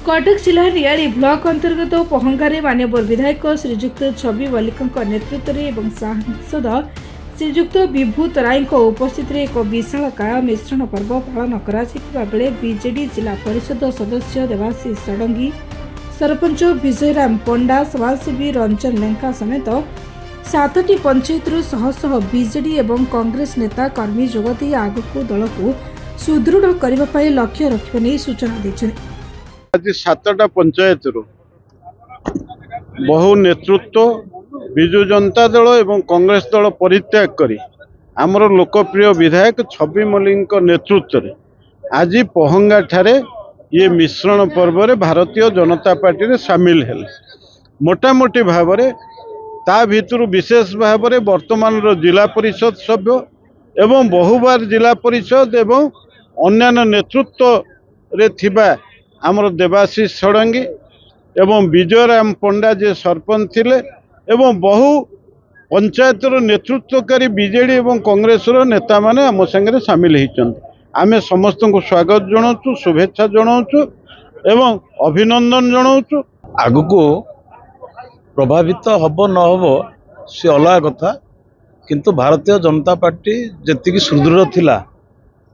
कटक जिला Rilee block अंतर्गत पहंगारे मान्यवर विधायक श्रीजुक्त छवि मल्लिक नेतृत्व एवं सांसद श्रीजुक्त विभूत राय उपस्थित एक विशालकाय मिश्रण पर्व पालन कर बीजेडी जिला परिषद सदस्य देवाशीष षडंगी सरपंच विजयराम पंडा समाजसेवी रंजन लेंका समेत 7टी पंचायत शह शह बीजेडी एवं कांग्रेस नेता कर्मी जोगदी आगक दल को सुदृढ़ करने लक्ष्य रखने सूचना दी। आज 7टा पंचायत बहु नेतृत्व विजु जनता दल एवं कांग्रेस दल परित्याग करी आमर लोकप्रिय विधायक छवि मल्लिक नेतृत्व में आज पहंगा ठारे ये मिश्रण पर्व रे भारतीय जनता पार्टी रे सामिल हेले। मोटामोटी भाव रे ता भितर विशेष भाव रे वर्तमान जिला परिषद सभ्य एवं बहुबार जिला परिषद एवं अन्यान्य नेतृत्व रे थिबा आमर देवाशीष षडंगी एवं विजयराम पंडा जे सरपंच थिले एवं बहु पंचायत नेतृत्वकारी बीजेडी एवं कांग्रेस नेता माने आम संगे सामिल होती। आमे समस्त को स्वागत जनाऊँ शुभेच्छा जनाऊँ एवं अभिनंदन जनाऊँ। आगु को प्रभावित हब न हब सी अलग कथा किंतु भारतीय जनता पार्टी जी सुदृढ़ थिला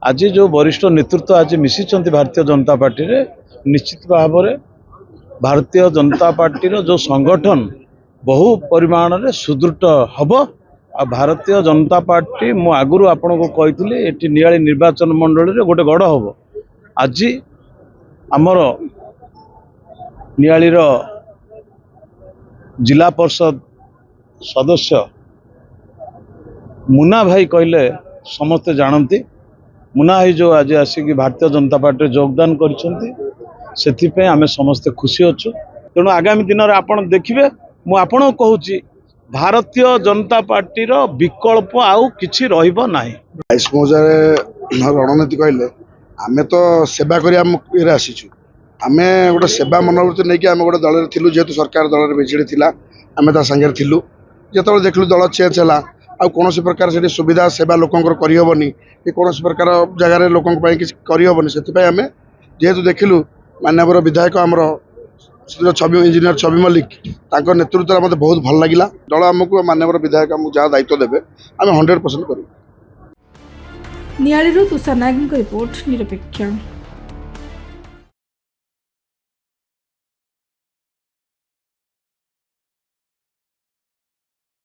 आज जो वरिष्ठ नेतृत्व आज मिशिंट भारतीय जनता पार्टी रे निश्चित भाव में भारतीय जनता पार्टी रो जो संगठन बहु परिमाण रे सुदृढ़ हब आ भारतीय जनता पार्टी मु आगुरु आपन को कहिथिले एटी नियाली निर्वाचन मंडल रे गोटे गड़ हब। आज आमर नियाली रो जिला परिषद सदस्य मुना भाई कहले समस्ते जानती मुना भाई जो आज आसिक भारतीय जनता पार्टी योगदान करिसेंती से आमे समस्ते खुशी अच्छु। तेणु आगामी दिन में आपड़ देखिए मुझे कहूँ भारतीय जनता पार्टी रो विकल्प आउ किछि रहिबो नाही। 22 मौजार रणनीति कहले आमे तो सेवा करी आसीचु आमे गोटे सेवा मनोवृत्ति नहीं कि आमे गोटे दल थिलु जेतु सरकार दल बीजेडी थिला आमे ता संगे थिलु जेतो देखलु दल चेंज हला आ कोनोसी प्रकार से सुविधा सेवा लोकंकर करि होबनी कि कोनोसी प्रकार जगह लोकंक पई कि करि होबनी सेति पई आमे जेतु देखलु माननीय विधायक आमर छवि इंजीनियर छवि मल्लिक तांको नेतृत्व मते बहुत भल लगिला दल आमको माननीय विधायक आमको जहाँ दायित्व देबे आमे 100% करू। नियाली तुषार नायक रिपोर्ट निरपेक्ष।